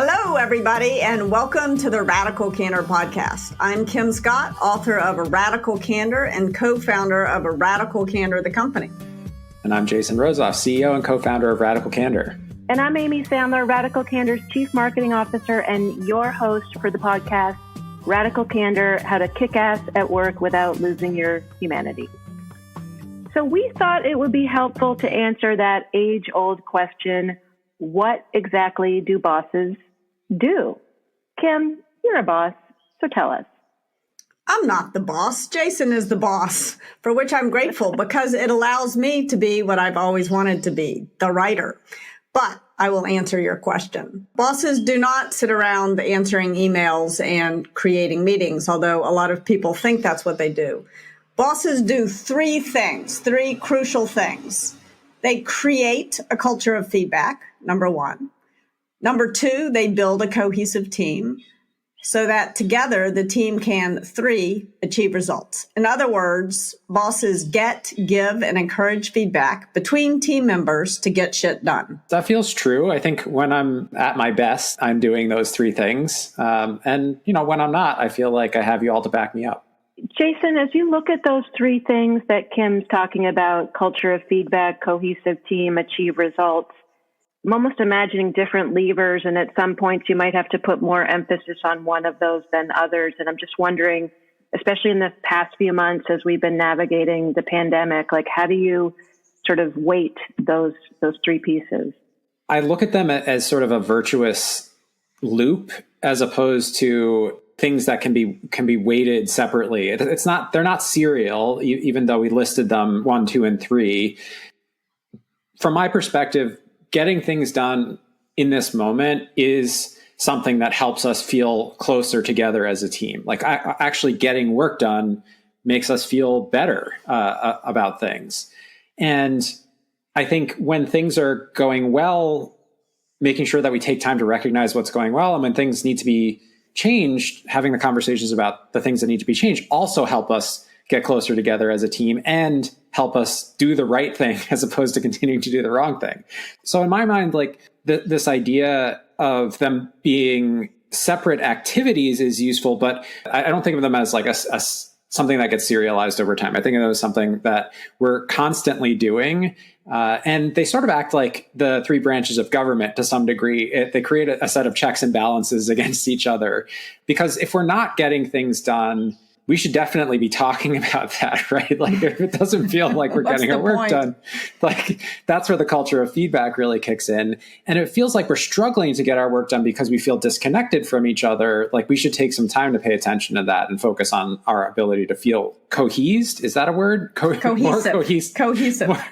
Hello, everybody, and welcome to the Radical Candor podcast. I'm Kim Scott, author of A Radical Candor and co-founder of A Radical Candor, the company. And I'm Jason Rosoff, CEO and co-founder of Radical Candor. And I'm Amy Sandler, Radical Candor's Chief Marketing Officer and your host for the podcast, Radical Candor, How to Kick Ass at Work Without Losing Your Humanity. So we thought it would be helpful to answer that age-old question, what exactly do bosses do? Kim, you're a boss, so tell us. I'm not the boss. Jason is the boss, for which I'm grateful because it allows me to be what I've always wanted to be, the writer. But I will answer your question. Bosses do not sit around answering emails and creating meetings, although a lot of people think that's what they do. Bosses do three crucial things. They create a culture of feedback, number one. Number two, they build a cohesive team so that together the team can, three, achieve results. In other words, bosses get, give, and encourage feedback between team members to get shit done. That feels true. I think when I'm at my best, I'm doing those three things. And when I'm not, I feel like I have you all to back me up. Jason, as you look at those three things that Kim's talking about, culture of feedback, cohesive team, achieve results, I'm almost imagining different levers, and at some points you might have to put more emphasis on one of those than others. And I'm just wondering, especially in the past few months as we've been navigating the pandemic, like how do you sort of weight those three pieces? I look at them as sort of a virtuous loop as opposed to things that can be weighted separately. They're not serial, even though we listed them 1, 2, and 3. From my perspective, getting things done in this moment is something that helps us feel closer together as a team. Like actually getting work done makes us feel better about things. And I think when things are going well, making sure that we take time to recognize what's going well, and when things need to be changed, having the conversations about the things that need to be changed also help us get closer together as a team and help us do the right thing as opposed to continuing to do the wrong thing. So in my mind, like this idea of them being separate activities is useful, but I don't think of them as like a something that gets serialized over time. I think of them as something that we're constantly doing. And they sort of act like the three branches of government to some degree. They create a set of checks and balances against each other. Because if we're not getting things done, we should definitely be talking about that, right? Like if it doesn't feel like we're getting our work done, like that's where the culture of feedback really kicks in. And it feels like we're struggling to get our work done because we feel disconnected from each other. Like we should take some time to pay attention to that and focus on our ability to feel cohesed. Is that a word? Cohesive. Cohesive.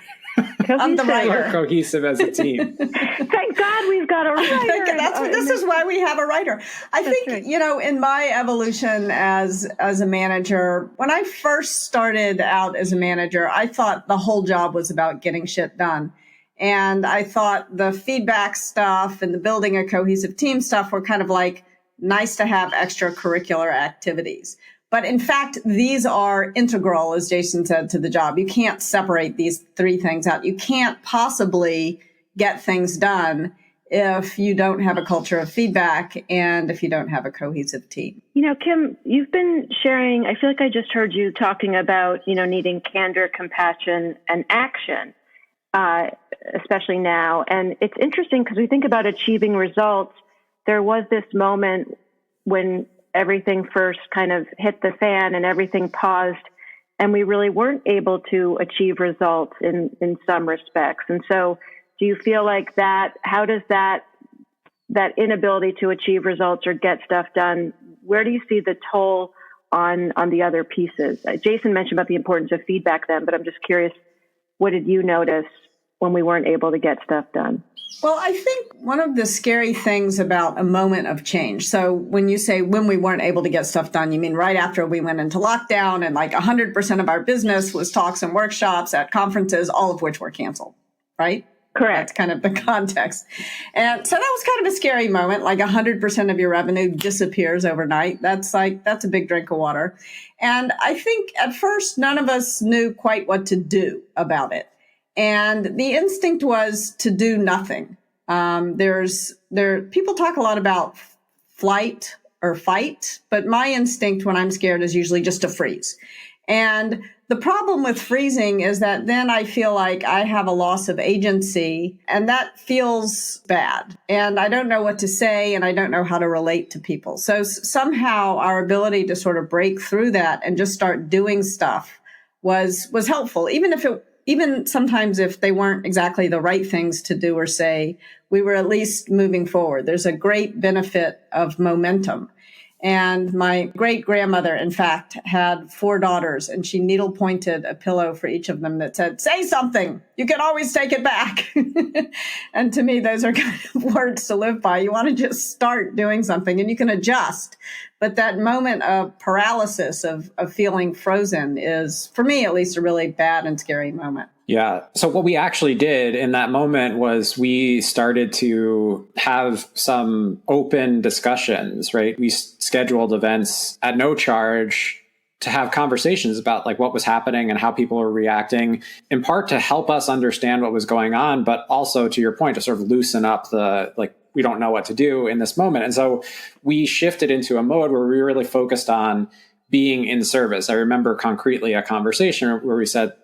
I'm the writer. More cohesive as a team. Thank God we've got a writer. This is why we have a writer. I think, right. In my evolution as a manager, when I first started out as a manager, I thought the whole job was about getting shit done. And I thought the feedback stuff and the building a cohesive team stuff were kind of like nice to have extracurricular activities. But in fact, these are integral, as Jason said, to the job. You can't separate these three things out. You can't possibly get things done if you don't have a culture of feedback and if you don't have a cohesive team. Kim, you've been sharing, I feel like I just heard you talking about, needing candor, compassion, and action, especially now. And it's interesting because we think about achieving results. There was this moment when everything first kind of hit the fan and everything paused, and we really weren't able to achieve results in some respects. And so do you feel like how does that inability to achieve results or get stuff done, where do you see the toll on the other pieces? Jason mentioned about the importance of feedback then, but I'm just curious, what did you notice when we weren't able to get stuff done? Well, I think one of the scary things about a moment of change. So when you say when we weren't able to get stuff done, you mean right after we went into lockdown and like 100% of our business was talks and workshops at conferences, all of which were canceled, right? Correct. That's kind of the context. And so that was kind of a scary moment, like 100% of your revenue disappears overnight. That's a big drink of water. And I think at first, none of us knew quite what to do about it. And the instinct was to do nothing. People talk a lot about flight or fight, but my instinct when I'm scared is usually just to freeze. And the problem with freezing is that then I feel like I have a loss of agency, and that feels bad. And I don't know what to say, and I don't know how to relate to people. So somehow our ability to sort of break through that and just start doing stuff was helpful, even sometimes if they weren't exactly the right things to do or say, we were at least moving forward. There's a great benefit of momentum. And my great grandmother, in fact, had 4 daughters, and she needle pointed a pillow for each of them that said, "Say something. You can always take it back." And to me, those are kind of words to live by. You want to just start doing something and you can adjust. But that moment of paralysis, of feeling frozen is, for me at least, a really bad and scary moment. Yeah. So what we actually did in that moment was we started to have some open discussions, right? We scheduled events at no charge to have conversations about like what was happening and how people were reacting, in part to help us understand what was going on, but also, to your point, to sort of loosen up we don't know what to do in this moment. And so we shifted into a mode where we really focused on being in service. I remember concretely a conversation where we said,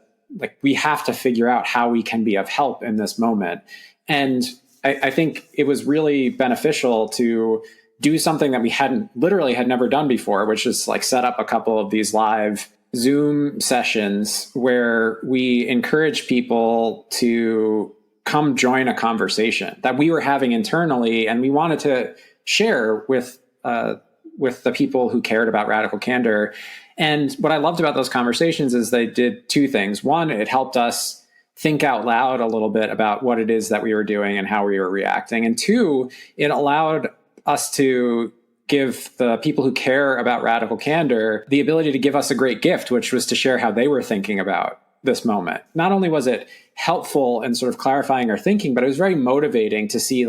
we have to figure out how we can be of help in this moment. And I think it was really beneficial to do something that we had never done before, which is set up a couple of these live Zoom sessions where we encourage people to come join a conversation that we were having internally, and we wanted to share with the people who cared about radical candor. And what I loved about those conversations is they did 2 things. One, it helped us think out loud a little bit about what it is that we were doing and how we were reacting. And 2, it allowed us to give the people who care about radical candor the ability to give us a great gift, which was to share how they were thinking about this moment. Not only was it helpful in sort of clarifying our thinking, but it was very motivating to see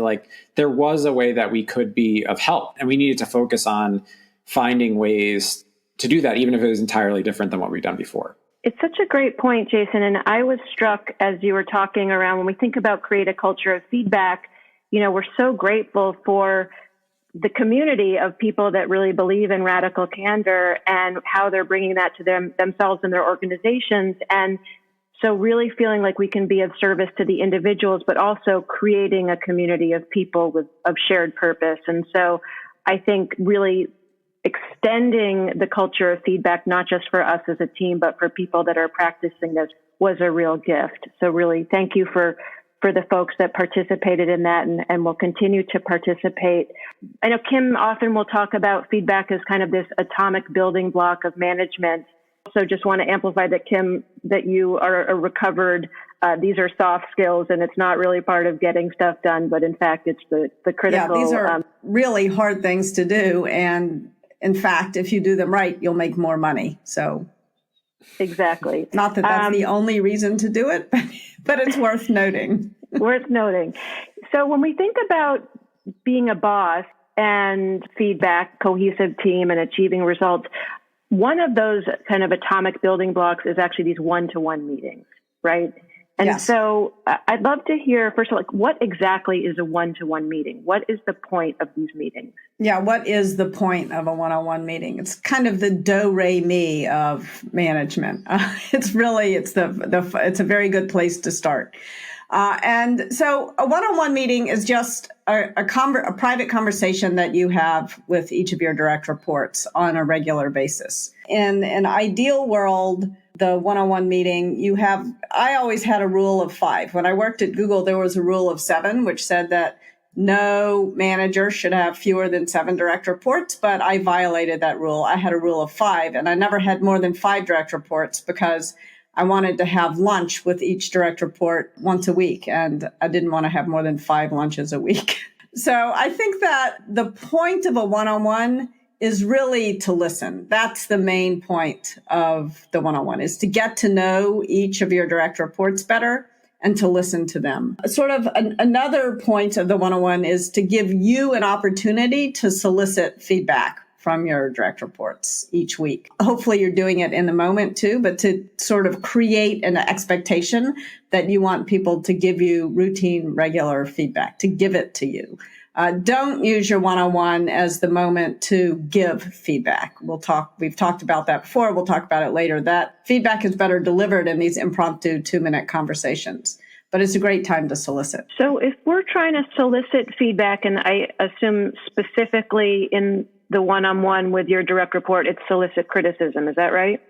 there was a way that we could be of help, and we needed to focus on finding ways to do that, even if it was entirely different than what we've done before. It's such a great point, Jason. And I was struck as you were talking around, when we think about create a culture of feedback, we're so grateful for the community of people that really believe in radical candor and how they're bringing that to themselves and their organizations. And so really feeling like we can be of service to the individuals, but also creating a community of people of shared purpose. And so I think really extending the culture of feedback, not just for us as a team, but for people that are practicing this, was a real gift. So really thank you for the folks that participated in that and will continue to participate. I know Kim often will talk about feedback as kind of this atomic building block of management. So just want to amplify that, Kim, that you are a recovered, these are soft skills, and it's not really part of getting stuff done, but in fact, it's the critical. Yeah, these are really hard things to do. And in fact, if you do them right, you'll make more money. So exactly. Not that that's the only reason to do it, but it's worth noting. Worth noting. So when we think about being a boss and feedback, cohesive team, and achieving results, one of those kind of atomic building blocks is actually these one-to-one meetings, right? And yes. So I'd love to hear, first of all, what exactly is a one-to-one meeting? What is the point of these meetings? Yeah, what is the point of a one-on-one meeting? It's kind of the do-re-mi of management. It's a very good place to start. And so a one-on-one meeting is just a private conversation that you have with each of your direct reports on a regular basis. In an ideal world, the one-on-one meeting, I always had a rule of 5. When I worked at Google, there was a rule of 7, which said that no manager should have fewer than 7 direct reports, but I violated that rule. I had a rule of 5, and I never had more than 5 direct reports because I wanted to have lunch with each direct report once a week, and I didn't want to have more than 5 lunches a week. So I think that the point of a one-on-one is really to listen. That's the main point of the one-on-one, is to get to know each of your direct reports better and to listen to them. Sort of another point of the one-on-one is to give you an opportunity to solicit feedback from your direct reports each week. Hopefully you're doing it in the moment too, but to sort of create an expectation that you want people to give you routine, regular feedback, to give it to you. Don't use your one-on-one as the moment to give feedback. We've talked about that before. We'll talk about it later. That feedback is better delivered in these impromptu 2-minute conversations, but it's a great time to solicit. So if we're trying to solicit feedback, and I assume specifically in the one-on-one with your direct report, it's solicit criticism. Is that right?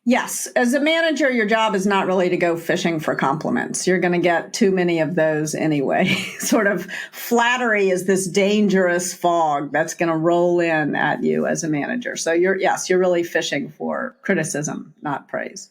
Yes. As a manager, your job is not really to go fishing for compliments. You're going to get too many of those anyway. Sort of flattery is this dangerous fog that's going to roll in at you as a manager. So you're really fishing for criticism, not praise.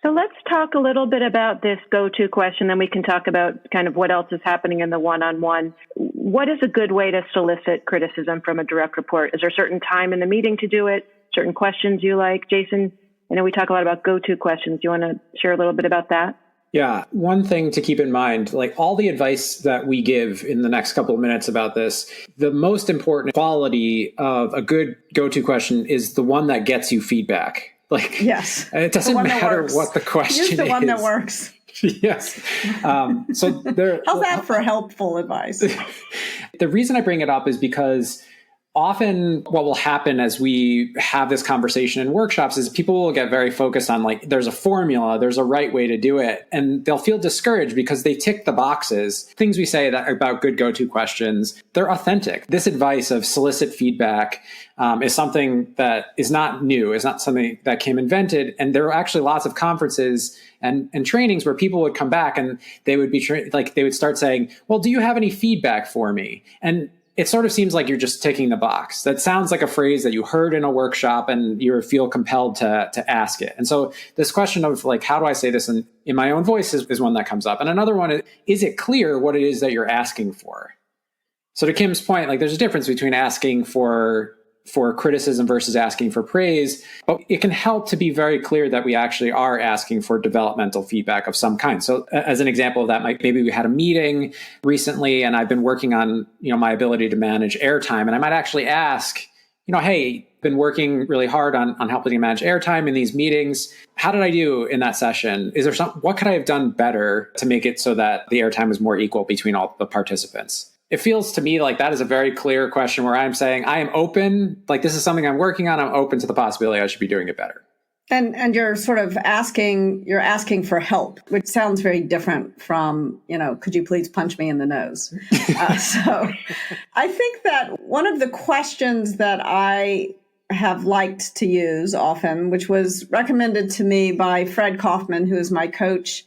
So let's talk a little bit about this go-to question, then we can talk about kind of what else is happening in the one-on-one. What is a good way to solicit criticism from a direct report? Is there a certain time in the meeting to do it? Certain questions you like? Jason, I know we talk a lot about go-to questions. Do you want to share a little bit about that? Yeah. One thing to keep in mind, like all the advice that we give in the next couple of minutes about this, the most important quality of a good go-to question is the one that gets you feedback. Like, yes, it doesn't matter what the question is. Use the one that works. Yes. So how's that for helpful advice? The reason I bring it up is because often what will happen as we have this conversation in workshops is people will get very focused on like, there's a formula, there's a right way to do it. And they'll feel discouraged because they tick the boxes. Things we say that about good go-to questions, they're authentic. This advice of solicit feedback is something that is not new. It's not something that came invented. And there are actually lots of conferences and trainings where people would come back and they would be they would start saying, well, do you have any feedback for me? And it sort of seems like you're just ticking the box. That sounds like a phrase that you heard in a workshop and you feel compelled to ask it. And so this question of like, how do I say this in my own voice is one that comes up. And another one is it clear what it is that you're asking for? So to Kim's point, like there's a difference between asking for criticism versus asking for praise, but it can help to be very clear that we actually are asking for developmental feedback of some kind. So as an example of that, maybe we had a meeting recently and I've been working on, my ability to manage airtime. And I might actually ask, hey, been working really hard on helping you manage airtime in these meetings. How did I do in that session? What could I have done better to make it so that the airtime is more equal between all the participants? It feels to me like that is a very clear question where I'm saying I am open, like this is something I'm working on. I'm open to the possibility I should be doing it better. And you're sort of asking for help, which sounds very different from, could you please punch me in the nose? So I think that one of the questions that I have liked to use often, which was recommended to me by Fred Kaufman, who is my coach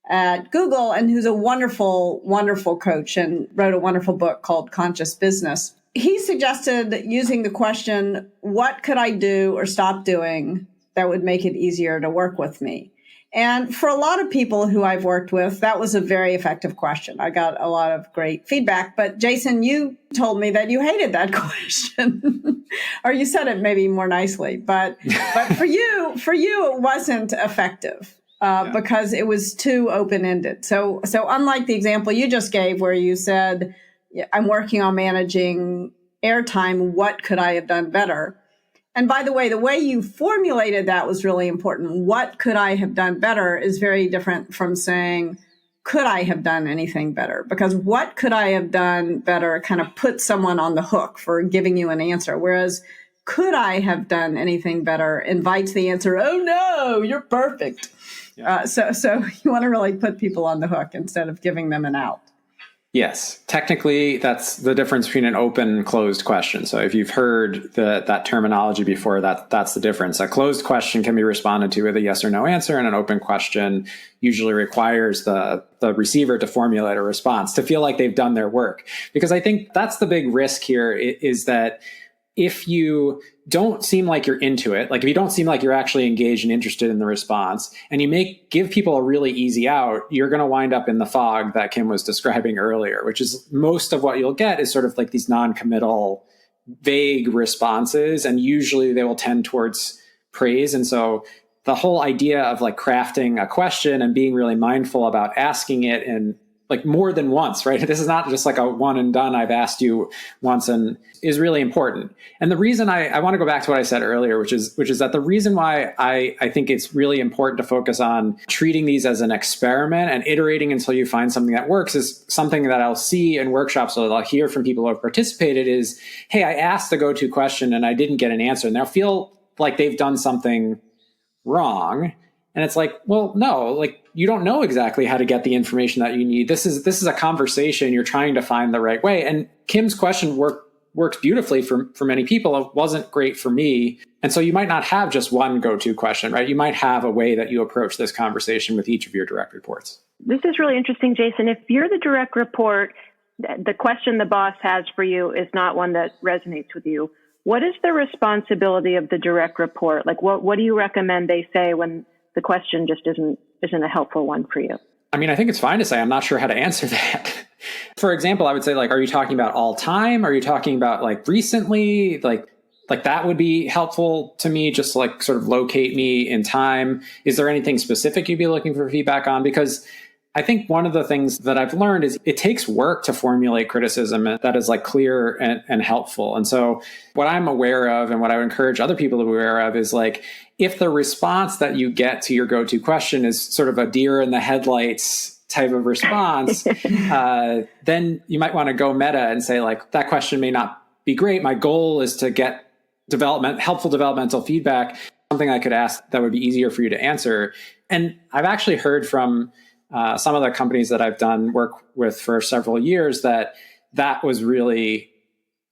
at Google and who's a wonderful, wonderful coach and wrote a wonderful book called Conscious Business. He suggested using the question, what could I do or stop doing that would make it easier to work with me? And for a lot of people who I've worked with, that was a very effective question. I got a lot of great feedback. But Jason, you told me that you hated that question, or you said it maybe more nicely. But for you, it wasn't effective. Because it was too open-ended. So unlike the example you just gave where you said, I'm working on managing airtime, what could I have done better? And by the way you formulated that was really important. What could I have done better is very different from saying, could I have done anything better? Because what could I have done better kind of puts someone on the hook for giving you an answer. Whereas could I have done anything better invites the answer, oh no, you're perfect. Yeah. So you want to really put people on the hook instead of giving them an out. Yes. Technically, that's the difference between an open and closed question. So if you've heard that terminology before, that's the difference. A closed question can be responded to with a yes or no answer, and an open question usually requires the receiver to formulate a response to feel like they've done their work. Because I think that's the big risk here is that if you don't seem like you're into it, like if you don't seem like you're actually engaged and interested in the response, and you give people a really easy out, you're going to wind up in the fog that Kim was describing earlier, which is most of what you'll get is sort of like these non-committal, vague responses, and usually they will tend towards praise. And so the whole idea of like crafting a question and being really mindful about asking it in like more than once, right? This is not just like a one and done, I've asked you once, and is really important. And the reason I want to go back to what I said earlier, which is that the reason why I think it's really important to focus on treating these as an experiment and iterating until you find something that works is something that I'll see in workshops, or I'll hear from people who have participated is, hey, I asked the go-to question and I didn't get an answer. And they'll feel like they've done something wrong. And it's like, well, no, like you don't know exactly how to get the information that you need. This is a conversation. You're trying to find the right way. And Kim's question works beautifully for many people. It wasn't great for me. And so you might not have just one go-to question, right? You might have a way that you approach this conversation with each of your direct reports. This is really interesting, Jason. If you're the direct report, the question the boss has for you is not one that resonates with you. What is the responsibility of the direct report? Like what do you recommend they say when the question just isn't a helpful one for you? I mean, I think it's fine to say, I'm not sure how to answer that. For example, I would say, like, are you talking about all time? Are you talking about like recently? Like that would be helpful to me, just to like sort of locate me in time. Is there anything specific you'd be looking for feedback on? Because I think one of the things that I've learned is it takes work to formulate criticism that is like clear and helpful. And so what I'm aware of and what I would encourage other people to be aware of is like, if the response that you get to your go-to question is sort of a deer in the headlights type of response, then you might want to go meta and say like, that question may not be great. My goal is to get helpful developmental feedback, something I could ask that would be easier for you to answer. And I've actually heard from some of the companies that I've done work with for several years that was really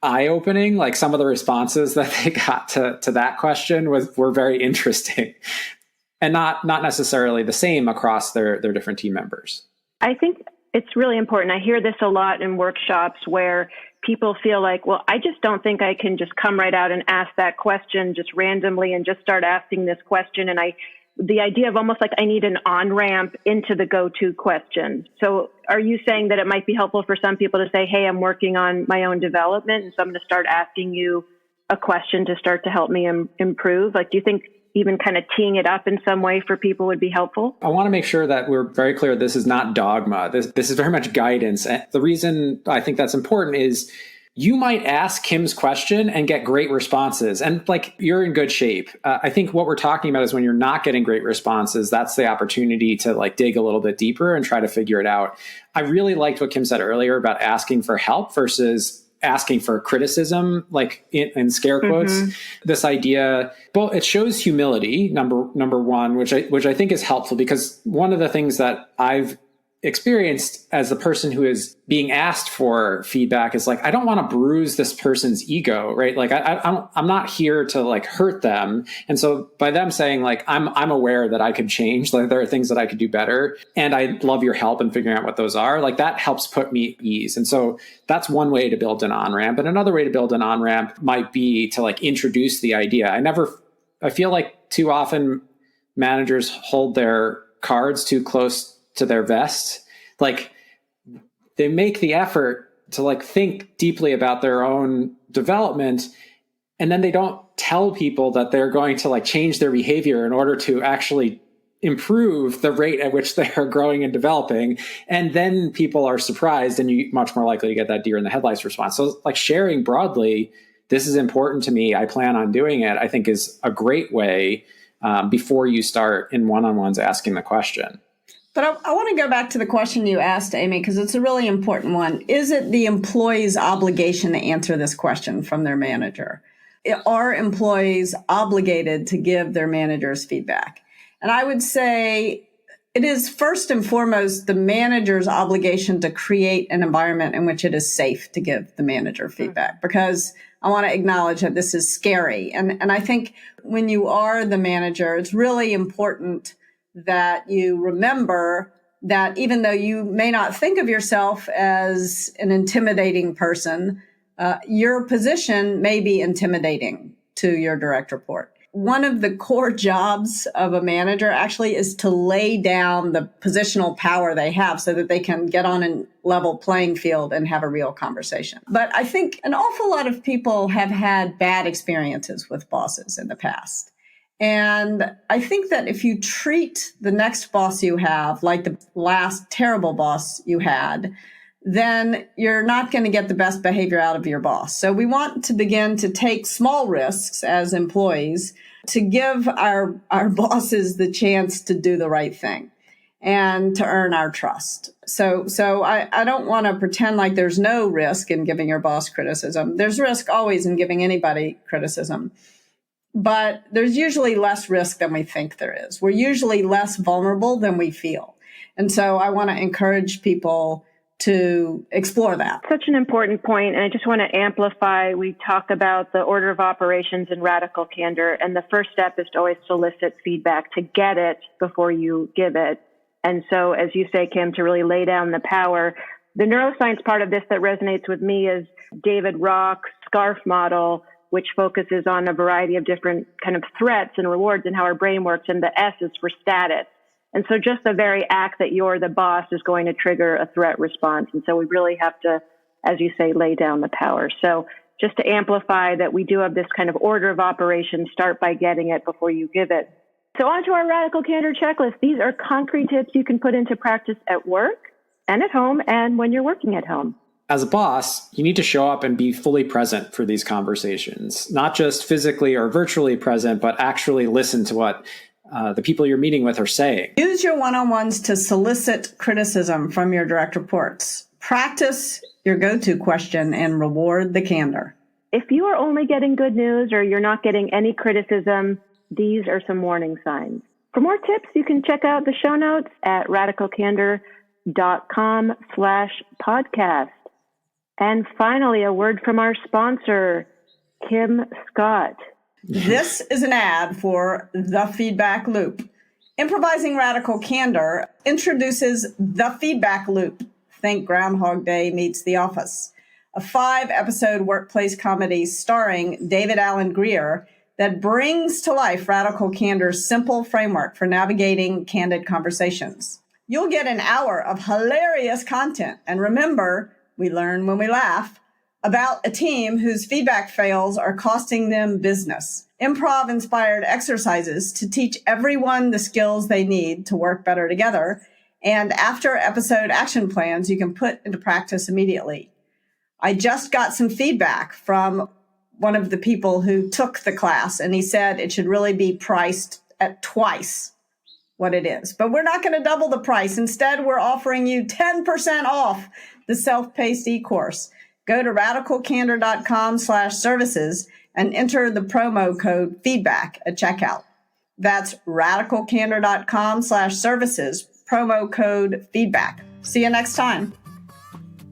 eye-opening. Like some of the responses that they got to that question were very interesting and not necessarily the same across their different team members. I think it's really important. I hear this a lot in workshops where people feel like, well, I just don't think I can just come right out and ask that question just randomly and just start asking this question. And the idea of almost like I need an on-ramp into the go-to question. So are you saying that it might be helpful for some people to say, hey, I'm working on my own development, and so I'm going to start asking you a question to start to help me improve? Like, do you think even kind of teeing it up in some way for people would be helpful? I want to make sure that we're very clear. This is not dogma. This is very much guidance. And the reason I think that's important is you might ask Kim's question and get great responses, and like you're in good shape. I think what we're talking about is when you're not getting great responses, that's the opportunity to like dig a little bit deeper and try to figure it out. I really liked what Kim said earlier about asking for help versus asking for criticism, like in scare quotes. Mm-hmm. This idea, well, it shows humility, number one, which I think is helpful, because one of the things that I've experienced as the person who is being asked for feedback is like, I don't want to bruise this person's ego, right? Like I'm not here to like hurt them. And so by them saying like, I'm aware that I could change, like there are things that I could do better, and I love your help in figuring out what those are, like that helps put me at ease. And so that's one way to build an on-ramp. And another way to build an on-ramp might be to like introduce the idea. I feel like too often managers hold their cards too close to their vest. Like they make the effort to like think deeply about their own development, and then they don't tell people that they're going to like change their behavior in order to actually improve the rate at which they are growing and developing. And then people are surprised, and you're much more likely to get that deer in the headlights response. So like sharing broadly, this is important to me, I plan on doing it, I think is a great way before you start in one-on-ones asking the question. But I want to go back to the question you asked, Amy, because it's a really important one. Is it the employee's obligation to answer this question from their manager? Are employees obligated to give their managers feedback? And I would say it is first and foremost the manager's obligation to create an environment in which it is safe to give the manager feedback, because I want to acknowledge that this is scary. And I think when you are the manager, it's really important that you remember that even though you may not think of yourself as an intimidating person, your position may be intimidating to your direct report. One of the core jobs of a manager actually is to lay down the positional power they have so that they can get on a level playing field and have a real conversation. But I think an awful lot of people have had bad experiences with bosses in the past. And I think that if you treat the next boss you have like the last terrible boss you had, then you're not going to get the best behavior out of your boss. So we want to begin to take small risks as employees to give our bosses the chance to do the right thing and to earn our trust. So I don't want to pretend like there's no risk in giving your boss criticism. There's risk always in giving anybody criticism, but there's usually less risk than we think there is. We're usually less vulnerable than we feel. And so I want to encourage people to explore that. Such an important point, and I just want to amplify. We talk about the order of operations in radical candor, and the first step is to always solicit feedback, to get it before you give it. And so, as you say, Kim, to really lay down the power. The neuroscience part of this that resonates with me is David Rock's SCARF model, which focuses on a variety of different kind of threats and rewards and how our brain works, and the S is for status. And so just the very act that you're the boss is going to trigger a threat response. And so we really have to, as you say, lay down the power. So just to amplify that we do have this kind of order of operations, start by getting it before you give it. So on to our radical candor checklist. These are concrete tips you can put into practice at work and at home and when you're working at home. As a boss, you need to show up and be fully present for these conversations, not just physically or virtually present, but actually listen to what the people you're meeting with are saying. Use your one-on-ones to solicit criticism from your direct reports. Practice your go-to question and reward the candor. If you are only getting good news or you're not getting any criticism, these are some warning signs. For more tips, you can check out the show notes at radicalcandor.com/podcast. And finally, a word from our sponsor, Kim Scott. This is an ad for The Feedback Loop. Improvising Radical Candor introduces The Feedback Loop. Think Groundhog Day meets The Office. A 5-episode workplace comedy starring David Allen Greer that brings to life Radical Candor's simple framework for navigating candid conversations. You'll get an hour of hilarious content. And remember, we learn when we laugh, about a team whose feedback fails are costing them business. Improv-inspired exercises to teach everyone the skills they need to work better together, and after-episode action plans you can put into practice immediately. I just got some feedback from one of the people who took the class, and he said it should really be priced at twice what it is. But we're not going to double the price. Instead, we're offering you 10% off the self-paced e-course. Go to radicalcandor.com/services and enter the promo code feedback at checkout. That's radicalcandor.com/services, promo code feedback. See you next time.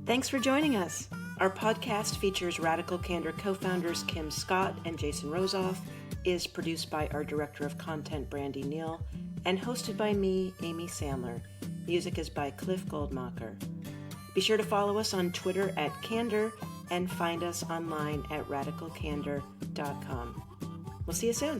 Thanks for joining us. Our podcast features Radical Candor co-founders Kim Scott and Jason Rosoff, is produced by our Director of Content, Brandy Neal, and hosted by me, Amy Sandler. Music is by Cliff Goldmacher. Be sure to follow us on Twitter at Candor and find us online at radicalcandor.com. We'll see you soon.